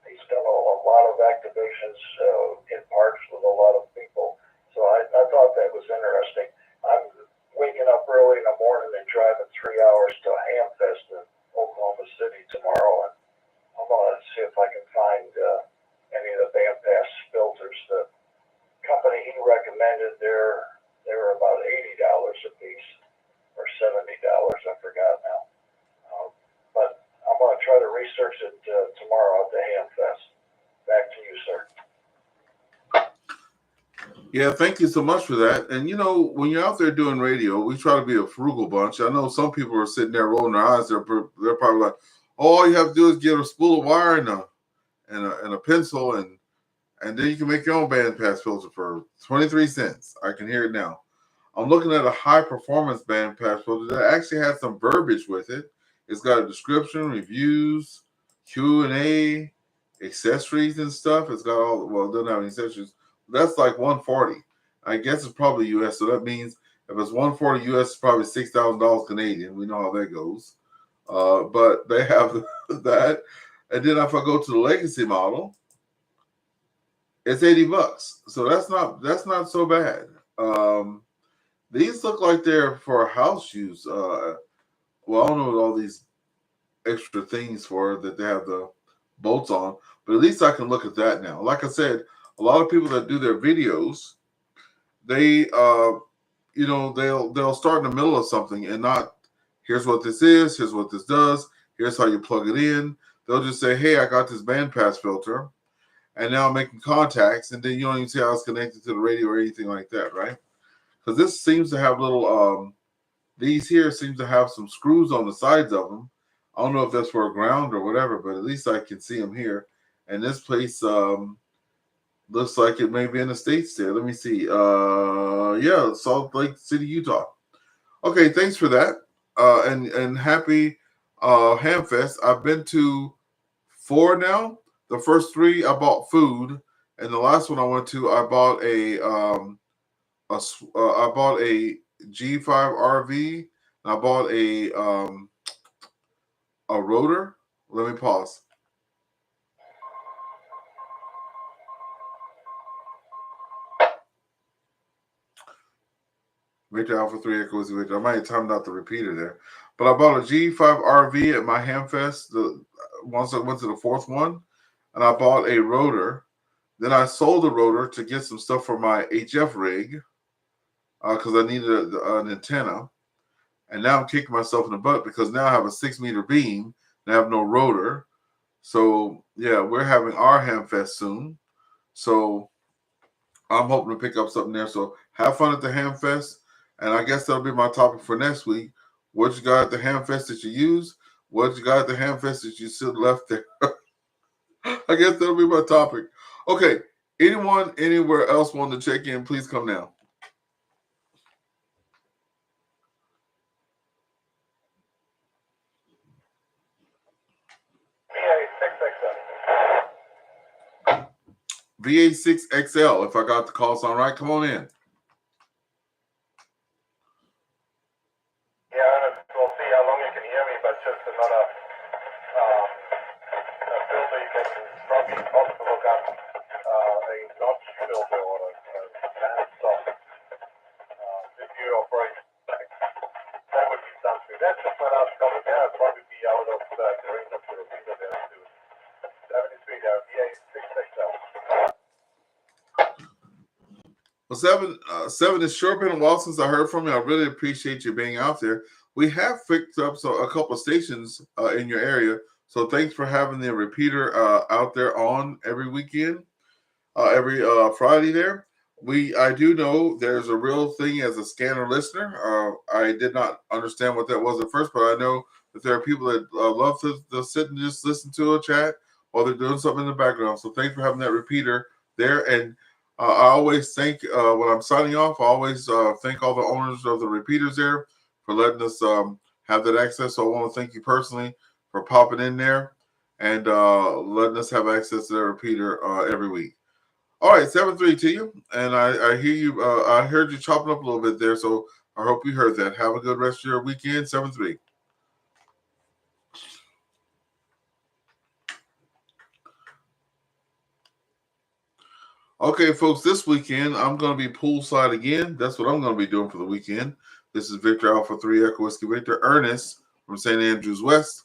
he's done a lot of activations in parks with a lot of people. So I thought that was interesting. I'm waking up early in the morning and driving 3 hours to Hamfest in Oklahoma City tomorrow, and I'm going to see if I can find any of the bandpass filters. The company he recommended, they're about $80 a piece, or $70, I forgot now. But I'm going to try to research it tomorrow at the Hamfest. Back to you, sir. Yeah, thank you so much for that. And when you're out there doing radio, we try to be a frugal bunch. I know some people are sitting there rolling their eyes. They're probably like, oh, all you have to do is get a spool of wire and a pencil, and then you can make your own bandpass filter for 23 cents. I can hear it now. I'm looking at a high performance bandpass filter that actually has some verbiage with it. It's got a description, reviews, Q&A, accessories and stuff. It's got it doesn't have any accessories. That's like 140. I guess it's probably US. So that means if it's 140 US, it's probably $6,000 Canadian. We know how that goes. But they have that. And then if I go to the legacy model, it's $80. So that's not so bad. These look like they're for house use. Well, I don't know what all these extra things for that they have the bolts on, but at least I can look at that now. Like I said, a lot of people that do their videos, they they'll start in the middle of something and not here's what this is, here's what this does, here's how you plug it in. They'll just say, hey, I got this bandpass filter, and now I'm making contacts, and then you don't even see how it's connected to the radio or anything like that, right? Because this seems to have little these here seem to have some screws on the sides of them. I don't know if that's for a ground or whatever, but at least I can see them here. And this place looks like it may be in the States there. Let me see. Yeah, Salt Lake City, Utah. Okay, thanks for that. And happy Hamfest. I've been to 4 now. The first 3 I bought food, and the last one I went to I bought I bought a G5 RV, and I bought a rotor. Let me pause. Victor Alpha 3 Echo Whiskey Victor. I might have timed out the repeater there. But I bought a G5 RV at my Hamfest once I went to the fourth one, and I bought a rotor. Then I sold the rotor to get some stuff for my HF rig because I needed an antenna. And now I'm kicking myself in the butt because now I have a 6-meter beam and I have no rotor. So, yeah, we're having our Hamfest soon. So I'm hoping to pick up something there. So have fun at the Hamfest. And I guess that'll be my topic for next week. What you got at the Hamfest that you use? What you got at the Hamfest that you still left there? I guess that'll be my topic. Okay. Anyone anywhere else want to check in, please come now. VA6XL, if I got the call sound right, come on in. Yeah, we'll see how long you can hear me, but just another filter you can probably also look up a notch filter or a band stop. If you're afraid, that would be something. That's just my last comment there. I'll probably be out of the range of the repeater there soon. 73 there, VA6XL. Well, seven, it's sure been a while since I heard from you. I really appreciate you being out there. We have picked up a couple of stations in your area, so thanks for having the repeater out there on every weekend, every Friday there. I do know there's a real thing as a scanner listener. I did not understand what that was at first, but I know that there are people that love to sit and just listen to a chat while they're doing something in the background. So thanks for having that repeater there. And I always thank, when I'm signing off, I always thank all the owners of the repeaters there for letting us have that access. So I want to thank you personally for popping in there and letting us have access to that repeater every week. All right, 7-3 to you. And I hear you. I heard you chopping up a little bit there. So I hope you heard that. Have a good rest of your weekend. 7-3. Okay, folks, this weekend I'm going to be poolside again. That's what I'm going to be doing for the weekend. This is Victor Alpha 3 Echo Whiskey Victor Ernest from St. Andrews West,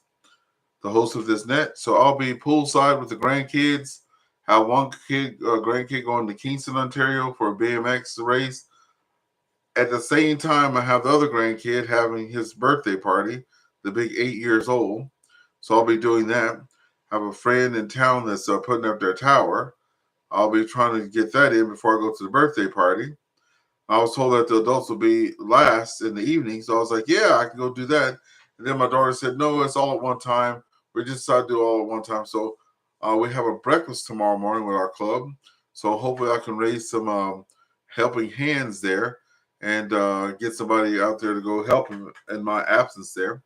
the host of this net. So I'll be poolside with the grandkids. Have one grandkid going to Kingston, Ontario for a BMX race. At the same time, I have the other grandkid having his birthday party, the big 8 years old. So I'll be doing that. I have a friend in town that's putting up their tower. I'll be trying to get that in before I go to the birthday party. I was told that the adults will be last in the evening. So I was like, yeah, I can go do that. And then my daughter said, no, it's all at one time. We just decided to do it all at one time. So we have a breakfast tomorrow morning with our club. So hopefully I can raise some helping hands there and get somebody out there to go help in my absence there.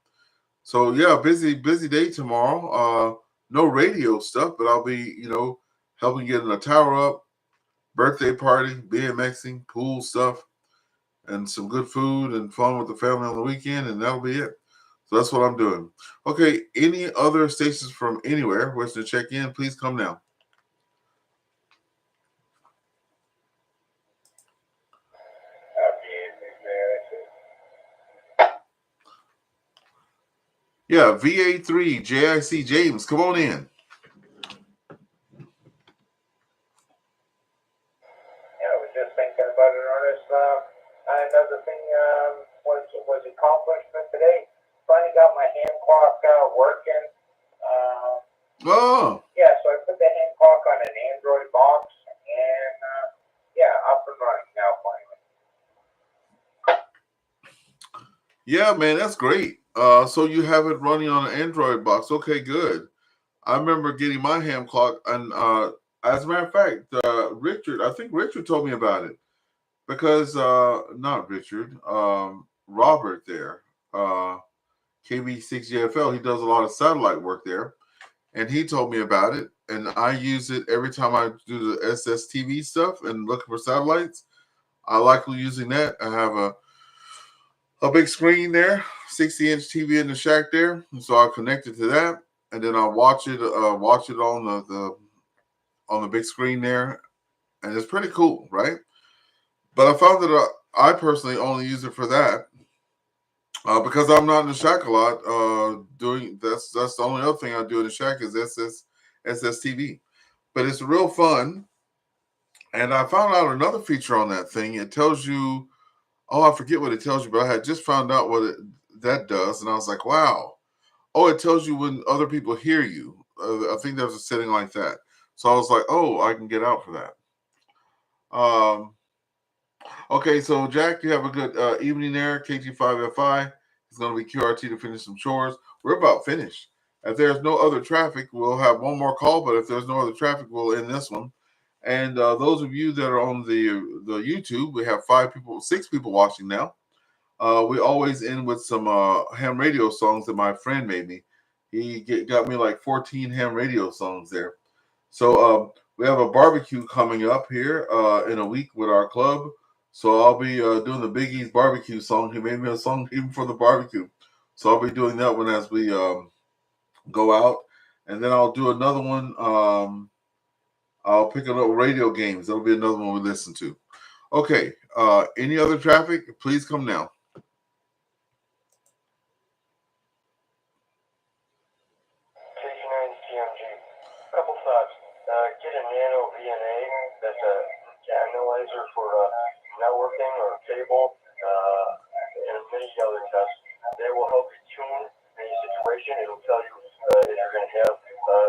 So, yeah, busy day tomorrow. No radio stuff, but I'll be, helping getting a tower up, birthday party, BMXing, pool stuff, and some good food and fun with the family on the weekend, and that'll be it. So that's what I'm doing. Okay, any other stations from anywhere who wants to check in, please come now. Yeah, VA3 JIC James, come on in. Another thing was accomplishment today. Finally got my hand clock working. Yeah, so I put the hand clock on an Android box, and up and running now finally. Yeah, man, that's great. So you have it running on an Android box. Okay, good. I remember getting my hand clock, and as a matter of fact, I think Richard told me about it. Because not Richard, Robert there, KB6GFL, he does a lot of satellite work there, and he told me about it, and I use it every time I do the SSTV stuff and looking for satellites. I like using that. I have a big screen there, 60-inch TV in the shack there, and so I connect it to that, and then I watch it on the big screen there, and it's pretty cool, right? But I found that I personally only use it for that because I'm not in the shack a lot. Doing that's the only other thing I do in the shack is SSTV, but it's real fun. And I found out another feature on that thing. It tells you, oh, I forget what it tells you, but I had just found out what that does, and I was like, wow. Oh, it tells you when other people hear you. I think there's a setting like that. So I was like, oh, I can get out for that. Okay, so Jack, you have a good evening there. KG5FI is going to be QRT to finish some chores. We're about finished. If there's no other traffic, we'll have one more call. But if there's no other traffic, we'll end this one. And those of you that are on the YouTube, we have 6 people watching now. We always end with some ham radio songs that my friend made me. He got me like 14 ham radio songs there. So we have a barbecue coming up here in a week with our club. So I'll be doing the Big E's barbecue song. He made me a song even for the barbecue. So I'll be doing that one as we go out. And then I'll do another one. I'll pick up radio games. That'll be another one we listen to. Okay. Any other traffic? Please come now. Couple thoughts. Get a nano VNA that's a analyzer for networking or cable and many other tests. They will help you tune any situation. It'll tell you if you're going to have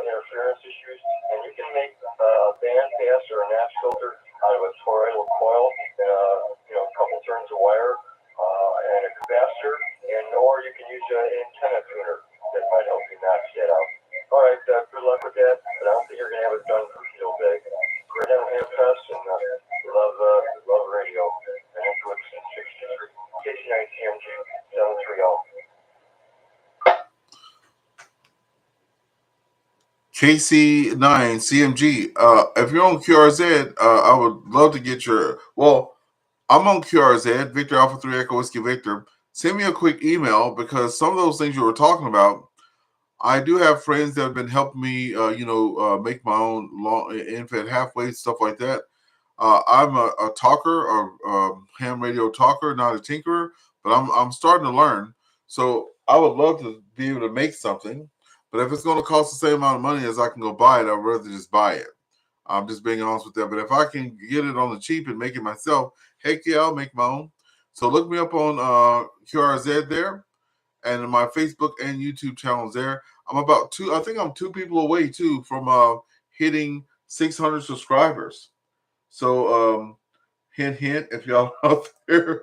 interference issues, and you can make a band pass or a notch filter out of a toroidal coil, a couple turns of wire, and a capacitor, or you can use an antenna tuner that might help you notch that out. All right, good luck with that, but I don't think you're going to have it done for real big. Great on hand press, and love radio. And Influence 63, KC9CMG 730. KC9 CMG. If you're on QRZ, I would love to get your. Well, I'm on QRZ, Victor Alpha 3 Echo Whiskey Victor. Send me a quick email because some of those things you were talking about, I do have friends that have been helping me, make my own long infant halfway stuff like that. I'm a talker, a ham radio talker, not a tinkerer, but I'm starting to learn. So I would love to be able to make something, but if it's going to cost the same amount of money as I can go buy it, I'd rather just buy it. I'm just being honest with that. But if I can get it on the cheap and make it myself, heck yeah, I'll make my own. So look me up on QRZ there, and in my Facebook and YouTube channels there. I think I'm 2 people away too from hitting 600 subscribers. So hint, hint, if y'all out there,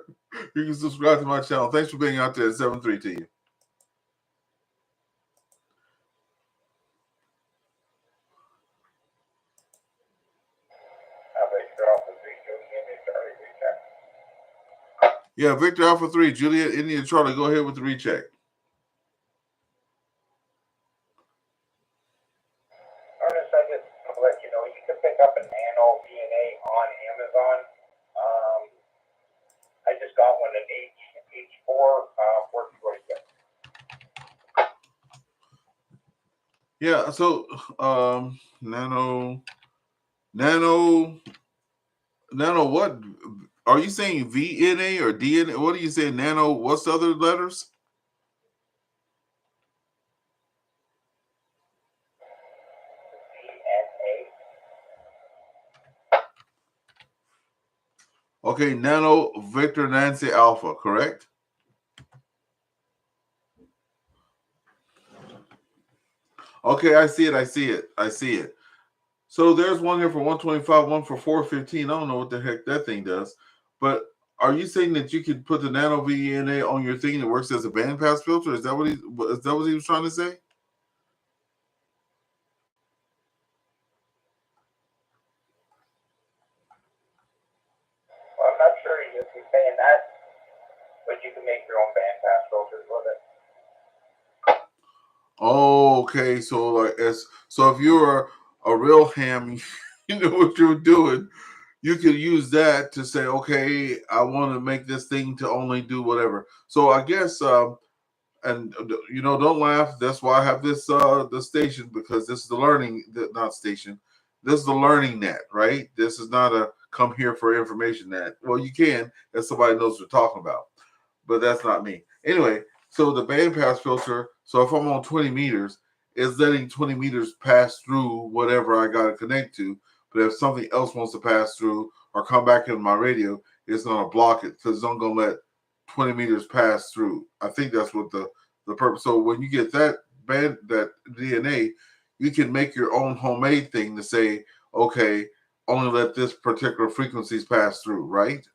you can subscribe to my channel. Thanks for being out there at 7-3 to you. Yeah, Victor Alpha 3, Juliet, India, Charlie, go ahead with the recheck. Ernest, I just want to let you know you can pick up an nano VNA on Amazon. I just got one, an H4, works really good. Yeah, so nano what? Are you saying VNA or DNA? What are you saying? Nano, what's the other letters? Okay, Nano Victor Nancy Alpha, correct? Okay, I see it. So there's one here for 125, one for 415. I don't know what the heck that thing does. But are you saying that you could put the Nano VNA on your thing that works as a bandpass filter? Is that what he was trying to say? Well, I'm not sure if you're saying that, but you can make your own bandpass filters with it. Oh, okay. So if you're a real ham, you know what you're doing. You could use that to say, okay, I want to make this thing to only do whatever. So I guess, and don't laugh. That's why I have this the station, because this is the learning, not station. This is the learning net, right? This is not a come here for information that, well, you can if somebody knows what you're talking about, but that's not me. Anyway, so the bandpass filter, so if I'm on 20 meters, it's letting 20 meters pass through whatever I got to connect to. But if something else wants to pass through or come back in my radio, it's going to block it because it's not going to let 20 meters pass through. I think that's what the purpose. So when you get that DNA, you can make your own homemade thing to say, okay, only let this particular frequencies pass through, right?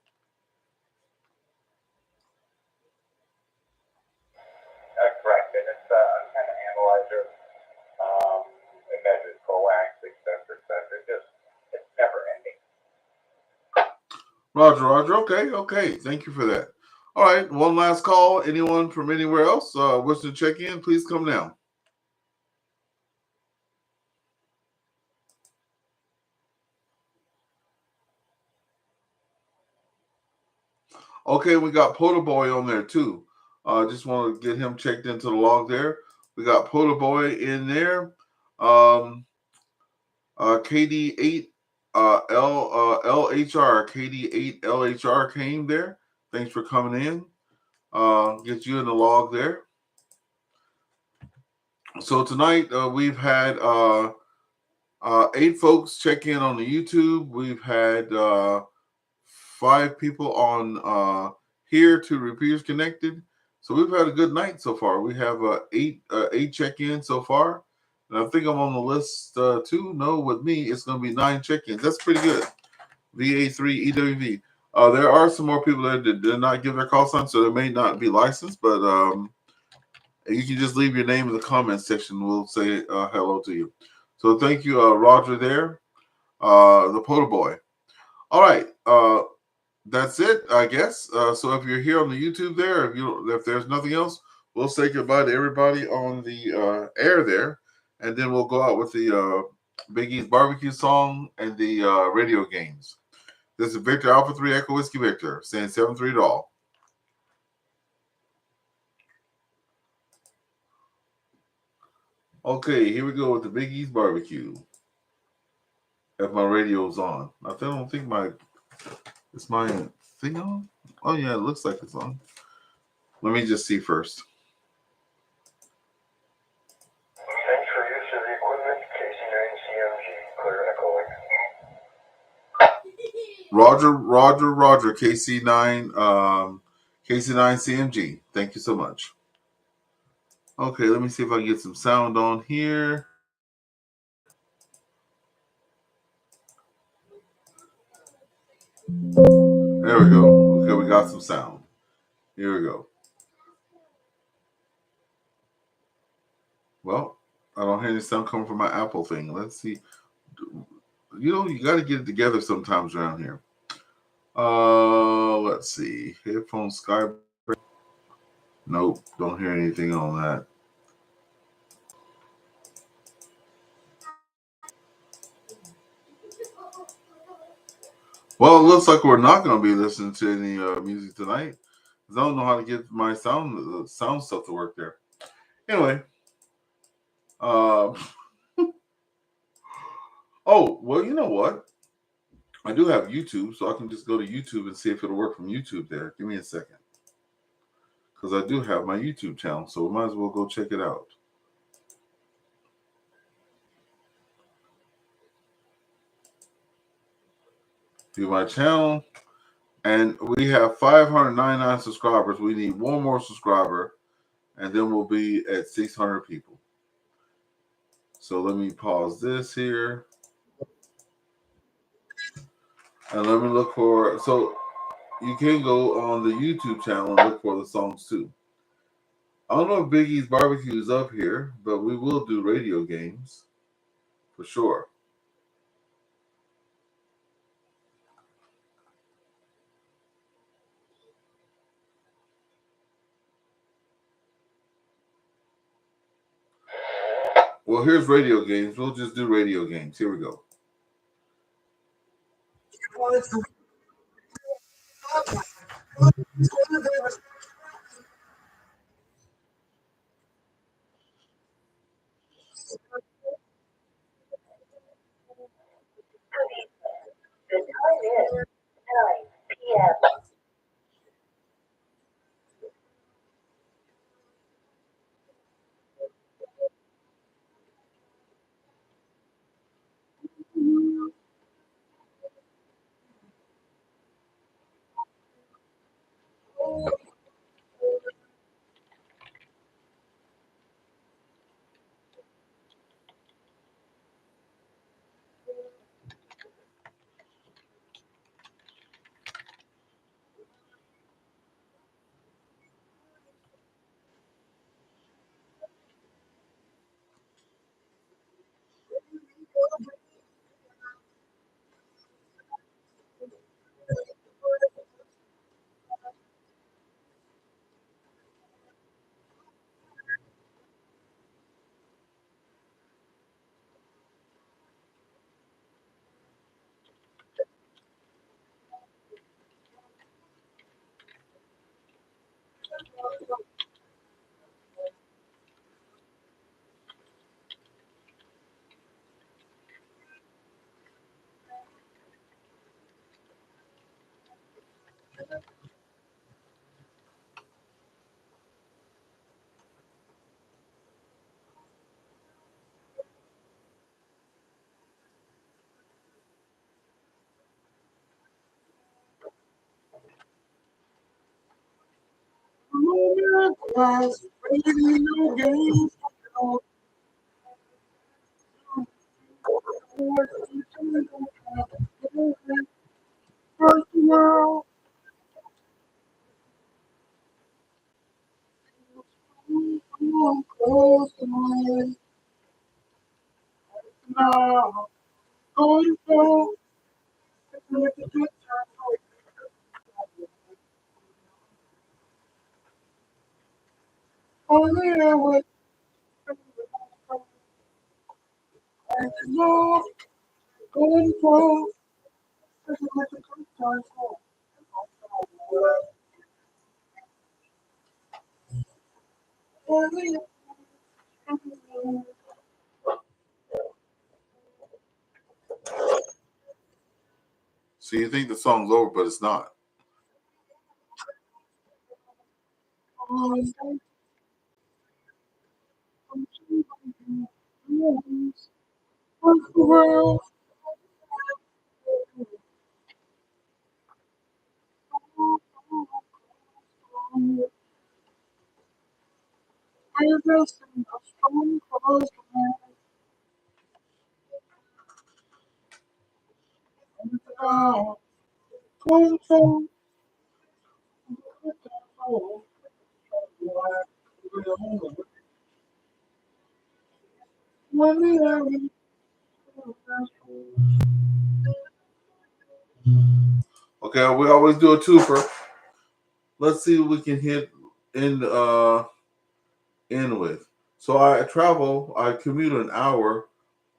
Correct. And it's a kind of analyzer. It measures coax, et cetera, et cetera. It's never ending. Roger. Okay. Thank you for that. All right, one last call. Anyone from anywhere else wishing to check in, please come now. Okay, we got Poda Boy on there too. Just want to get him checked into the log there. We got Poda Boy in there. KD8 LHR. KD8 LHR came there. Thanks for coming in. Get you in the log there. So tonight we've had 8 folks check in on the YouTube. We've had 5 people on here, 2 repeaters connected. So we've had a good night so far. We have 8 check-ins so far. And I think I'm on the list too. No, with me, it's going to be 9 check-ins. That's pretty good. VA3EWV. There are some more people that did not give their call sign, so they may not be licensed, but you can just leave your name in the comments section. We'll say hello to you. So thank you, Roger there, the Poda Boy. All right. That's it, I guess. So if you're here on the YouTube there, if there's nothing else, we'll say goodbye to everybody on the air there, and then we'll go out with the Big E's barbecue song and the radio games. This is Victor Alpha 3 Echo Whiskey Victor saying 7-3 to all. Okay, here we go with the Big E's barbecue. If my radio's on, I don't think is my thing on? Oh yeah, it looks like it's on. Let me just see first. Thanks for use of the equipment. KC9CMG, clear EchoLink. Roger. KC9 CMG. Thank you so much. Okay, let me see if I can get some sound on here. There we go. Okay, we got some sound. Here we go. Well, I don't hear any sound coming from my Apple thing. Let's see. You got to get it together sometimes around here. Let's see. Headphone Skype. Nope, don't hear anything on that. Well, it looks like we're not going to be listening to any music tonight. I don't know how to get my sound stuff to work there. Anyway. Oh, well, you know what? I do have YouTube, so I can just go to YouTube and see if it'll work from YouTube there. Give me a second. Because I do have my YouTube channel, so we might as well go check it out. Do my channel. And we have 599 subscribers. We need one more subscriber, and then we'll be at 600 people. So let me pause this here. And let me look for, so you can go on the YouTube channel and look for the songs too. I don't know if Biggie's Barbecue is up here, but we will do radio games for sure. Well, here's radio games. We'll just do radio games. Here we go. The time is 9 p.m. So you think the song's over, but it's not. Okay, we always do a twofer. Let's see what we can hit in with. So I commute an hour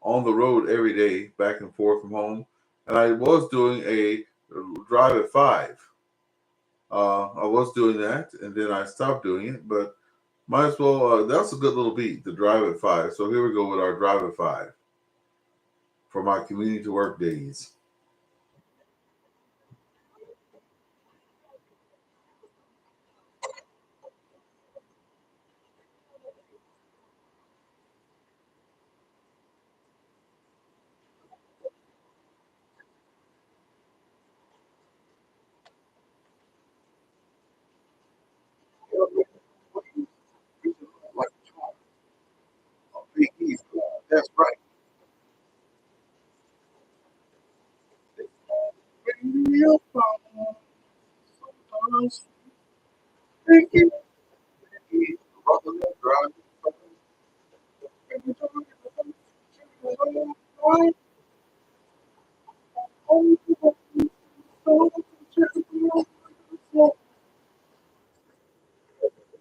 on the road every day, back and forth from home, and I was doing a drive at 5. I was doing that, and then I stopped doing it, but might as well. That's a good little beat, the drive at 5. So here we go with our drive at 5 for my community to work days. That's right.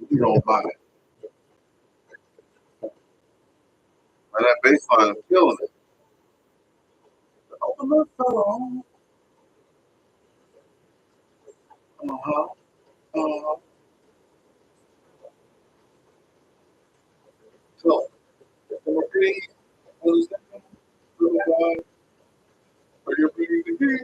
You don't mind. And that bass line is killing it. Uh-huh. Uh-huh. So, are you breathing? Are you breathing?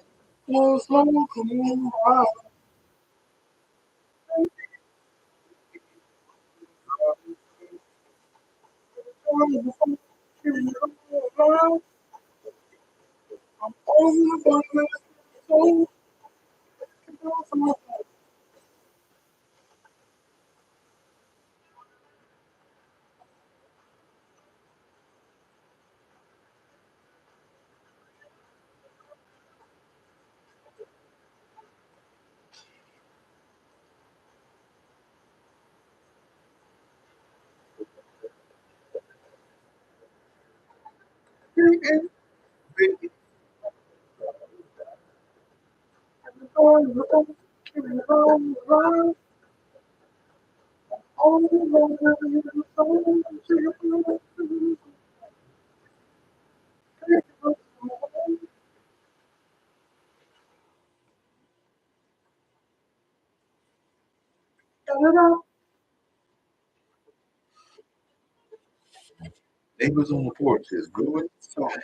Neighbors on the porch is going inside.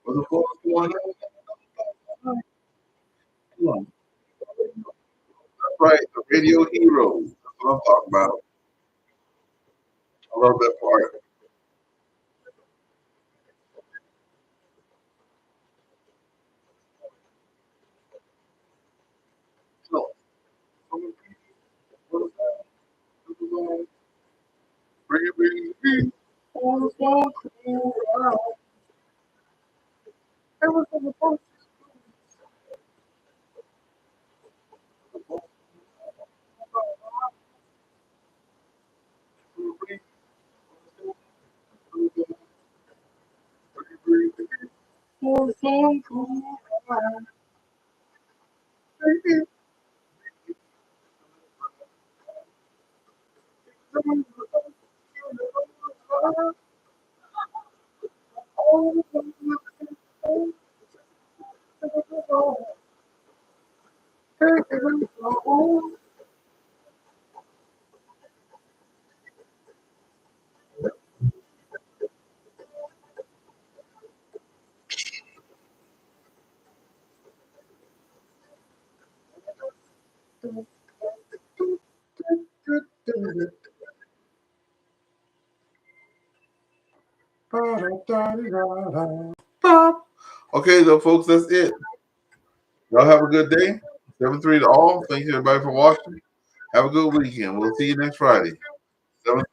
What the fuck is going on? Come on. That's right, the radio heroes. That's what I'm talking about. I love that part. So, what is that? Bring it, bring it, bring it. Okay, though, folks, that's it. Y'all have a good day. 7-3 to all. Thank you, everybody, for watching. Have a good weekend. We'll see you next Friday. 7-3.